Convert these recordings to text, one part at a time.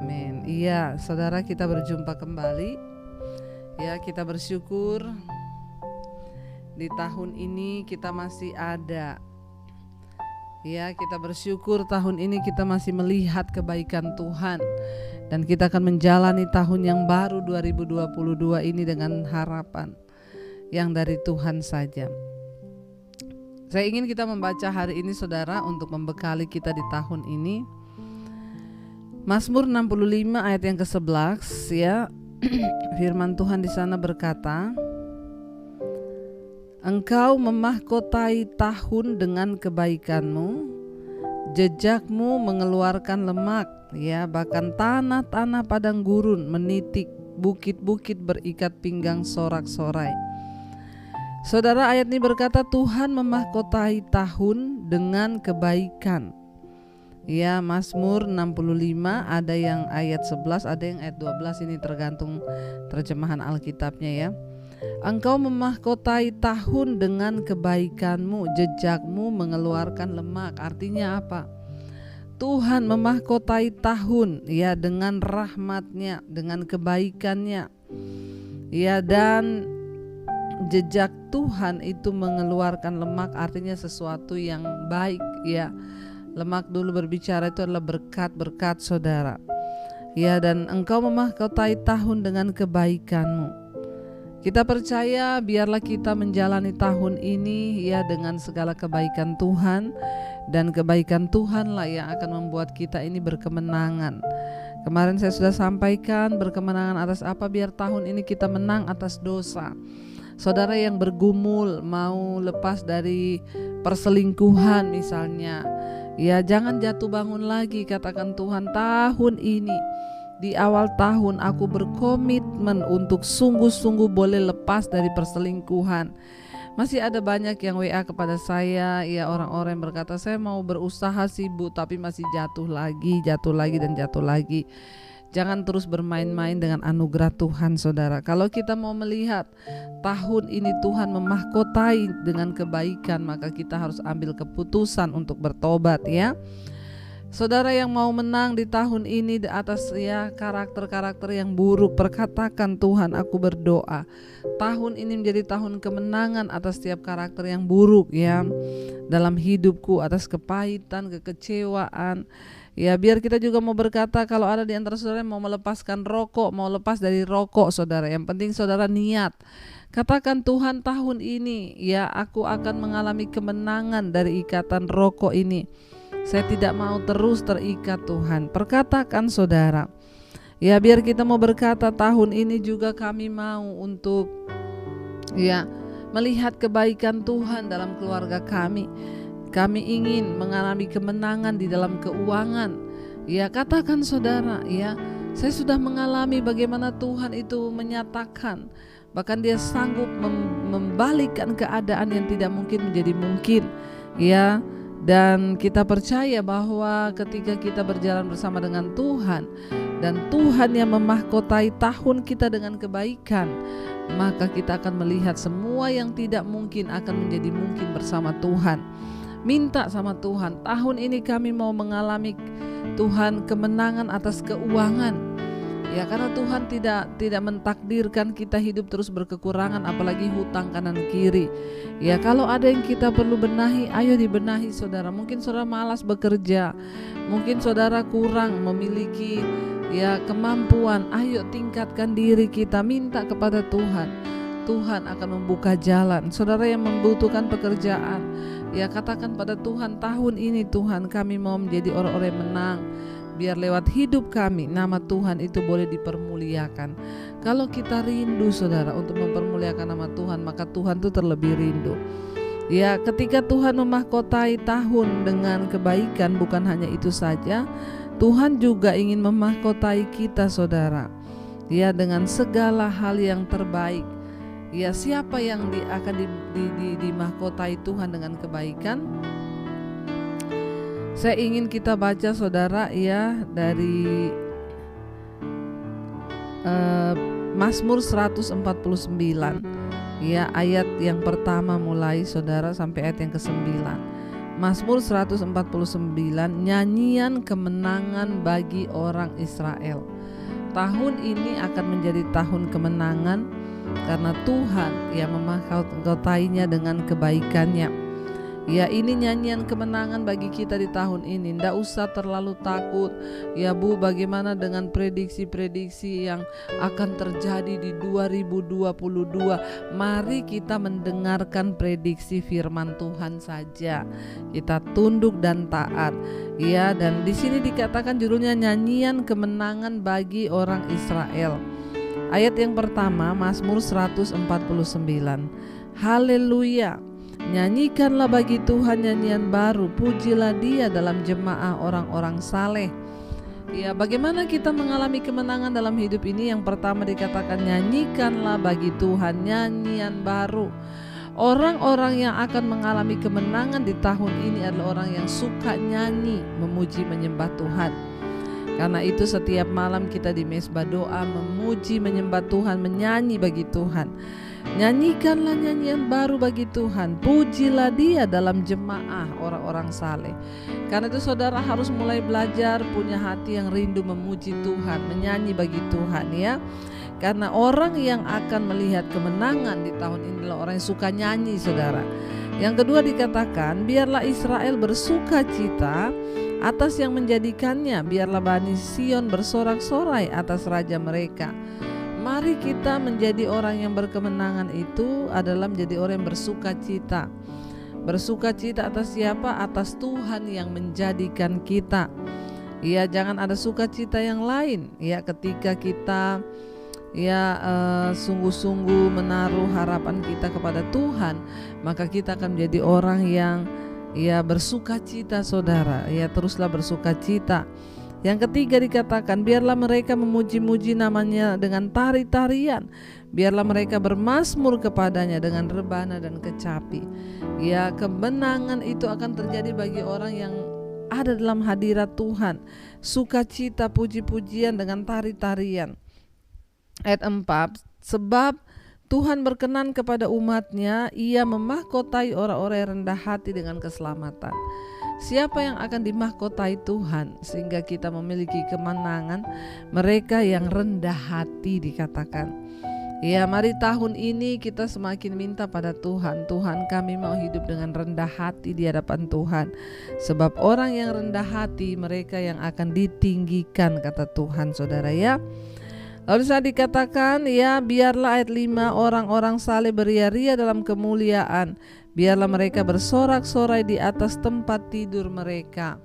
Amin. Iya, saudara, kita berjumpa kembali. Ya, kita bersyukur di tahun ini kita masih ada. Ya, kita bersyukur tahun ini kita masih melihat kebaikan Tuhan. Dan kita akan menjalani tahun yang baru 2022 ini dengan harapan yang dari Tuhan saja. Saya ingin kita membaca hari ini, saudara, untuk membekali kita di tahun ini. Mazmur 65 ayat yang ke-11, ya. Firman Tuhan di sana berkata, Engkau memahkotai tahun dengan kebaikanmu, jejakmu mengeluarkan lemak, ya, bahkan tanah-tanah padang gurun menitik, bukit-bukit berikat pinggang sorak-sorai. Saudara, ayat ini berkata Tuhan memahkotai tahun dengan kebaikan. Ya, Mazmur 65 ada yang ayat 11, ada yang ayat 12, ini tergantung terjemahan Alkitabnya, ya. Engkau memahkotai tahun dengan kebaikanmu, jejakmu mengeluarkan lemak. Artinya apa? Tuhan memahkotai tahun, ya, dengan rahmatnya, dengan kebaikannya, ya, dan jejak Tuhan itu mengeluarkan lemak, artinya sesuatu yang baik, ya. Lemak dulu berbicara itu adalah berkat-berkat, saudara. Ya, dan engkau memahkotai tahun dengan kebaikanmu. Kita percaya biarlah kita menjalani tahun ini, ya, dengan segala kebaikan Tuhan. Dan kebaikan Tuhanlah yang akan membuat kita ini berkemenangan. Kemarin saya sudah sampaikan berkemenangan atas apa? Biar tahun ini kita menang atas dosa. Saudara yang bergumul mau lepas dari perselingkuhan misalnya, ya, jangan jatuh bangun lagi. Katakan, Tuhan, tahun ini di awal tahun aku berkomitmen untuk sungguh-sungguh boleh lepas dari perselingkuhan. Masih ada banyak yang WA kepada saya, ya, orang-orang yang berkata, saya mau berusaha sih Bu, tapi masih jatuh lagi dan jatuh lagi. Jangan terus bermain-main dengan anugerah Tuhan, saudara. Kalau kita mau melihat tahun ini Tuhan memahkotai dengan kebaikan, maka kita harus ambil keputusan untuk bertobat, ya. Saudara yang mau menang di tahun ini di atas, ya, karakter-karakter yang buruk, perkatakan, Tuhan, aku berdoa tahun ini menjadi tahun kemenangan atas setiap karakter yang buruk, ya, dalam hidupku, atas kepahitan, kekecewaan. Ya, biar kita juga mau berkata, kalau ada di antara saudara yang mau melepaskan rokok, mau lepas dari rokok, saudara, yang penting saudara niat. Katakan, Tuhan, tahun ini, ya, aku akan mengalami kemenangan dari ikatan rokok ini. Saya tidak mau terus terikat, Tuhan. Perkatakan, saudara. Ya, biar kita mau berkata, tahun ini juga kami mau untuk, ya, melihat kebaikan Tuhan dalam keluarga kami. Kami ingin mengalami kemenangan di dalam keuangan. Ya, katakan, saudara, ya, saya sudah mengalami bagaimana Tuhan itu menyatakan, bahkan Dia sanggup membalikkan keadaan yang tidak mungkin menjadi mungkin, ya. Dan kita percaya bahwa ketika kita berjalan bersama dengan Tuhan dan Tuhan yang memahkotai tahun kita dengan kebaikan, maka kita akan melihat semua yang tidak mungkin akan menjadi mungkin bersama Tuhan. Minta sama Tuhan, tahun ini kami mau mengalami, Tuhan, kemenangan atas keuangan. Ya, karena Tuhan tidak mentakdirkan kita hidup terus berkekurangan, apalagi hutang kanan kiri. Ya, kalau ada yang kita perlu benahi, ayo dibenahi, saudara. Mungkin saudara malas bekerja, mungkin saudara kurang memiliki, ya, kemampuan. Ayo tingkatkan diri kita, minta kepada Tuhan. Tuhan akan membuka jalan. Saudara yang membutuhkan pekerjaan, ya, katakan pada Tuhan, tahun ini Tuhan kami mau menjadi orang-orang yang menang. Biar lewat hidup kami nama Tuhan itu boleh dipermuliakan. Kalau kita rindu, saudara, untuk mempermuliakan nama Tuhan, maka Tuhan itu terlebih rindu. Ya, ketika Tuhan memahkotai tahun dengan kebaikan, bukan hanya itu saja, Tuhan juga ingin memahkotai kita, saudara, ya, dengan segala hal yang terbaik. Ya, siapa yang akan dimahkotai Tuhan dengan kebaikan? Saya ingin kita baca, saudara, ya, dari Mazmur 149, ya, ayat yang pertama mulai, saudara, sampai ayat yang ke-9. Mazmur 149, nyanyian kemenangan bagi orang Israel. Tahun ini akan menjadi tahun kemenangan karena Tuhan yang memahkotainya dengan kebaikannya. Ya, ini nyanyian kemenangan bagi kita di tahun ini. Nggak usah terlalu takut. Ya Bu, bagaimana dengan prediksi-prediksi yang akan terjadi di 2022? Mari kita mendengarkan prediksi firman Tuhan saja. Kita tunduk dan taat. Ya, dan di sini dikatakan judulnya nyanyian kemenangan bagi orang Israel. Ayat yang pertama, Mazmur 149. Haleluya. Nyanyikanlah bagi Tuhan nyanyian baru, pujilah Dia dalam jemaah orang-orang saleh. Ya, bagaimana kita mengalami kemenangan dalam hidup ini? Yang pertama dikatakan nyanyikanlah bagi Tuhan nyanyian baru. Orang-orang yang akan mengalami kemenangan di tahun ini adalah orang yang suka nyanyi, memuji, menyembah Tuhan. Karena itu setiap malam kita di mesbah doa memuji, menyembah Tuhan, menyanyi bagi Tuhan. Nyanyikanlah nyanyian baru bagi Tuhan, pujilah Dia dalam jemaah orang-orang saleh. Karena itu saudara harus mulai belajar punya hati yang rindu memuji Tuhan, menyanyi bagi Tuhan, ya. Karena orang yang akan melihat kemenangan di tahun ini adalah orang yang suka nyanyi, saudara. Yang kedua dikatakan, biarlah Israel bersuka cita atas yang menjadikannya, biarlah Bani Sion bersorak-sorai atas raja mereka. Mari kita menjadi orang yang berkemenangan itu adalah menjadi orang yang bersuka cita. Bersuka cita atas siapa? Atas Tuhan yang menjadikan kita. Ya, jangan ada sukacita yang lain. Ya, ketika kita sungguh-sungguh menaruh harapan kita kepada Tuhan, maka kita akan menjadi orang yang bersuka cita, saudara. Ya, teruslah bersuka cita. Yang ketiga dikatakan, biarlah mereka memuji-muji namanya dengan tari-tarian. Biarlah mereka bermazmur kepadanya dengan rebana dan kecapi. Ya, kemenangan itu akan terjadi bagi orang yang ada dalam hadirat Tuhan. Sukacita, puji-pujian dengan tari-tarian. Ayat 4, sebab Tuhan berkenan kepada umatnya, Ia memahkotai orang-orang yang rendah hati dengan keselamatan. Siapa yang akan dimahkotai Tuhan sehingga kita memiliki kemenangan? Mereka yang rendah hati dikatakan. Ya, mari tahun ini kita semakin minta pada Tuhan. Tuhan, kami mau hidup dengan rendah hati di hadapan Tuhan. Sebab orang yang rendah hati mereka yang akan ditinggikan, kata Tuhan, saudara, ya. Lalu saya dikatakan, ya, biarlah ayat 5, orang-orang saleh beria-ria dalam kemuliaan. Biarlah mereka bersorak-sorai di atas tempat tidur mereka.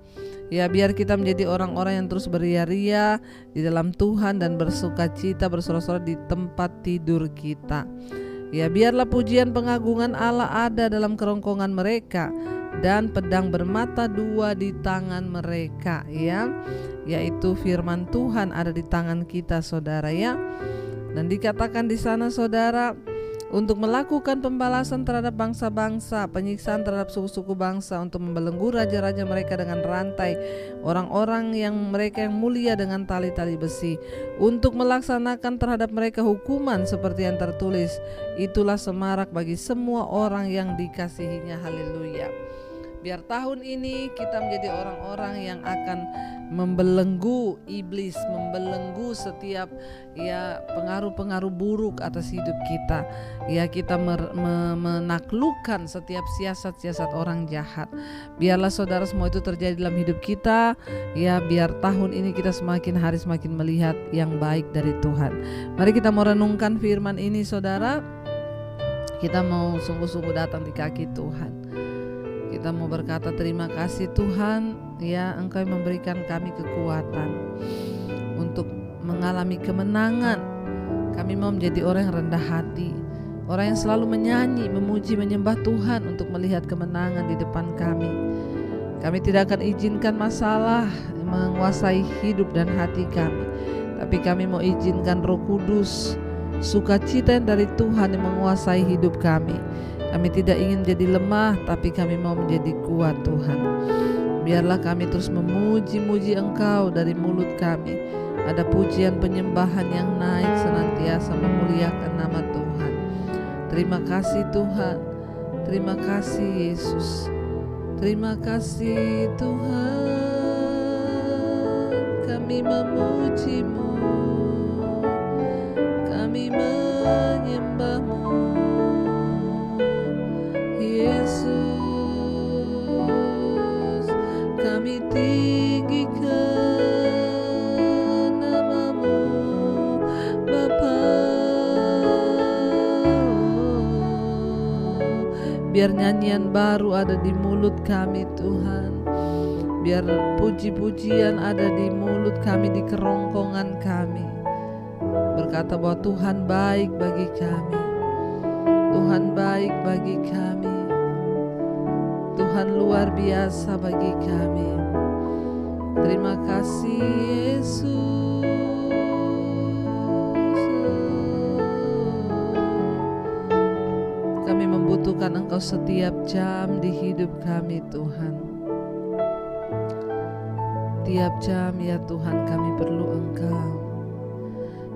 Ya, biar kita menjadi orang-orang yang terus beria-ria di dalam Tuhan dan bersukacita, bersorak-sorai di tempat tidur kita. Ya, biarlah pujian pengagungan Allah ada dalam kerongkongan mereka dan pedang bermata dua di tangan mereka, ya. Yaitu firman Tuhan ada di tangan kita, saudara, ya. Dan dikatakan di sana, saudara, untuk melakukan pembalasan terhadap bangsa-bangsa, penyiksaan terhadap suku-suku bangsa, untuk membelenggu raja-raja mereka dengan rantai, orang-orang yang mereka yang mulia dengan tali-tali besi, untuk melaksanakan terhadap mereka hukuman seperti yang tertulis. Itulah semarak bagi semua orang yang dikasihinya. Haleluya. Biar tahun ini kita menjadi orang-orang yang akan membelenggu iblis, membelenggu setiap pengaruh-pengaruh buruk atas hidup kita. Ya, kita menaklukkan setiap siasat-siasat orang jahat. Biarlah saudara semua itu terjadi dalam hidup kita. Ya, biar tahun ini kita semakin hari semakin melihat yang baik dari Tuhan. Mari kita mau renungkan firman ini, saudara. Kita mau sungguh-sungguh datang di kaki Tuhan. Kita mau berkata terima kasih Tuhan, ya, Engkau memberikan kami kekuatan untuk mengalami kemenangan. Kami mau menjadi orang yang rendah hati, orang yang selalu menyanyi, memuji, menyembah Tuhan untuk melihat kemenangan di depan kami. Kami tidak akan izinkan masalah menguasai hidup dan hati kami, tapi kami mau izinkan Roh Kudus, sukacita dari Tuhan yang menguasai hidup kami. Kami tidak ingin jadi lemah, tapi kami mau menjadi kuat, Tuhan. Biarlah kami terus memuji-muji Engkau dari mulut kami. Ada pujian penyembahan yang naik senantiasa memuliakan nama Tuhan. Terima kasih Tuhan. Terima kasih Yesus. Terima kasih Tuhan, kami memuji-Mu, kami menyembah-Mu, Yesus, kami tinggikan nama-Mu, Bapa. Biar nyanyian baru ada di mulut kami Tuhan, biar puji-pujian ada di mulut kami, di kerongkongan kami, berkata bahwa Tuhan baik bagi kami, Tuhan baik bagi kami, Tuhan luar biasa bagi kami. Terima kasih Yesus. Kami membutuhkan Engkau setiap jam di hidup kami Tuhan. Tiap jam ya Tuhan kami perlu Engkau.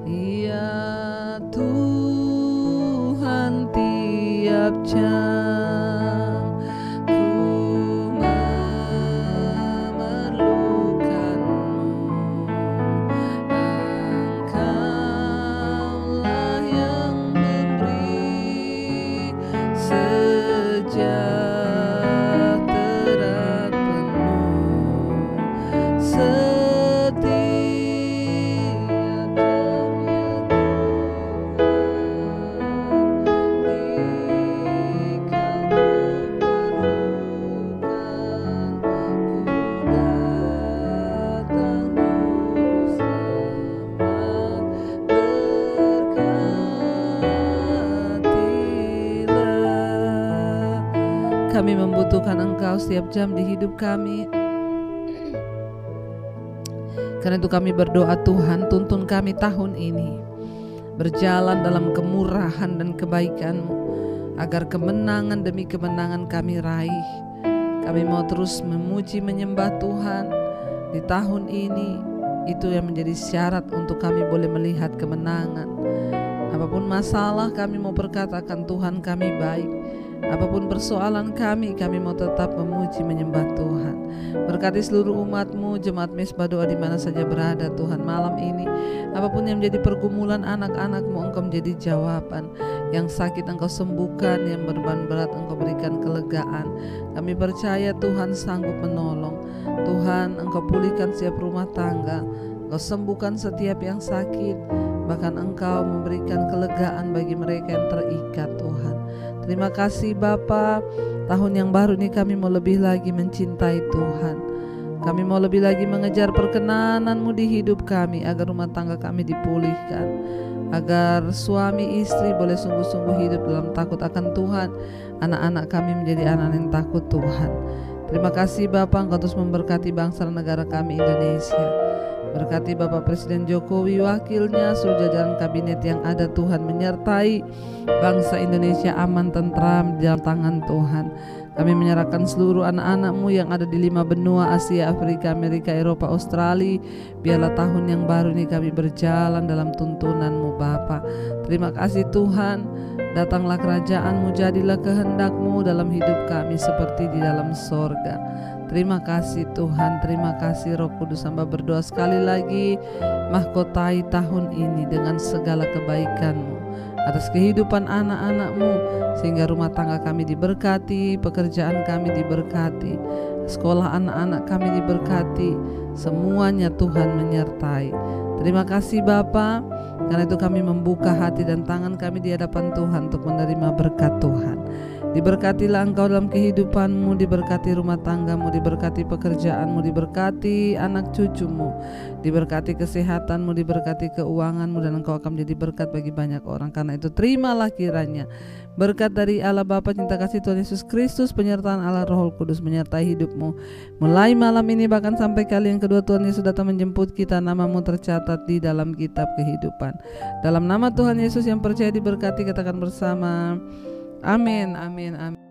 Ya Tuhan, tiap jam ku memerlukan-Mu. Engkaulah yang memberi sejahtera penuh setiap kami membutuhkan Engkau setiap jam di hidup kami. Karena itu kami berdoa Tuhan, tuntun kami tahun ini berjalan dalam kemurahan dan kebaikan-Mu, agar kemenangan demi kemenangan kami raih. Kami mau terus memuji menyembah Tuhan di tahun ini. Itu yang menjadi syarat untuk kami boleh melihat kemenangan. Apapun masalah, kami mau berkatakan Tuhan kami baik. Apapun persoalan kami mau tetap memuji menyembah Tuhan. Berkati seluruh umat-Mu, jemaat Mesbah Doa di mana saja berada Tuhan malam ini. Apapun yang menjadi pergumulan anak-anak-Mu, Engkau menjadi jawaban. Yang sakit Engkau sembuhkan, yang beban berat Engkau berikan kelegaan. Kami percaya Tuhan sanggup menolong. Tuhan, Engkau pulihkan setiap rumah tangga, Engkau sembuhkan setiap yang sakit. Bahkan Engkau memberikan kelegaan bagi mereka yang terikat Tuhan. Terima kasih Bapa. Tahun yang baru ini kami mau lebih lagi mencintai Tuhan. Kami mau lebih lagi mengejar perkenan-Mu di hidup kami, agar rumah tangga kami dipulihkan, agar suami istri boleh sungguh-sungguh hidup dalam takut akan Tuhan. Anak-anak kami menjadi anak yang takut Tuhan. Terima kasih Bapa, Engkau terus memberkati bangsa dan negara kami Indonesia. Berkati Bapak Presiden Jokowi, wakilnya, seluruh jajaran kabinet yang ada Tuhan, menyertai bangsa Indonesia aman tentram di dalam tangan Tuhan. Kami menyerahkan seluruh anak-anak-Mu yang ada di 5 benua, Asia, Afrika, Amerika, Eropa, Australia. Biarlah tahun yang baru ini kami berjalan dalam tuntunan-Mu Bapa. Terima kasih Tuhan. Datanglah kerajaan-Mu, jadilah kehendak-Mu dalam hidup kami seperti di dalam sorga. Terima kasih Tuhan, terima kasih Roh Kudus. Hamba berdoa sekali lagi, mahkotai tahun ini dengan segala kebaikan-Mu atas kehidupan anak-anak-Mu, sehingga rumah tangga kami diberkati, pekerjaan kami diberkati, sekolah anak-anak kami diberkati, semuanya Tuhan menyertai. Terima kasih Bapa, karena itu kami membuka hati dan tangan kami di hadapan Tuhan untuk menerima berkat Tuhan. Diberkatilah Engkau dalam kehidupan-Mu, diberkati rumah tangga-Mu, diberkati pekerjaan-Mu, diberkati anak cucu-Mu, diberkati kesehatan-Mu, diberkati keuangan-Mu, dan Engkau akan menjadi berkat bagi banyak orang. Karena itu terimalah kiranya berkat dari Allah Bapa, cinta kasih Tuhan Yesus Kristus, penyertaan Allah Roh Kudus menyertai hidup-Mu mulai malam ini bahkan sampai kali yang kedua Tuhan Yesus datang menjemput kita. Nama-Mu tercatat di dalam kitab kehidupan. Dalam nama Tuhan Yesus yang percaya diberkati, katakan bersama, amin, amin, amin.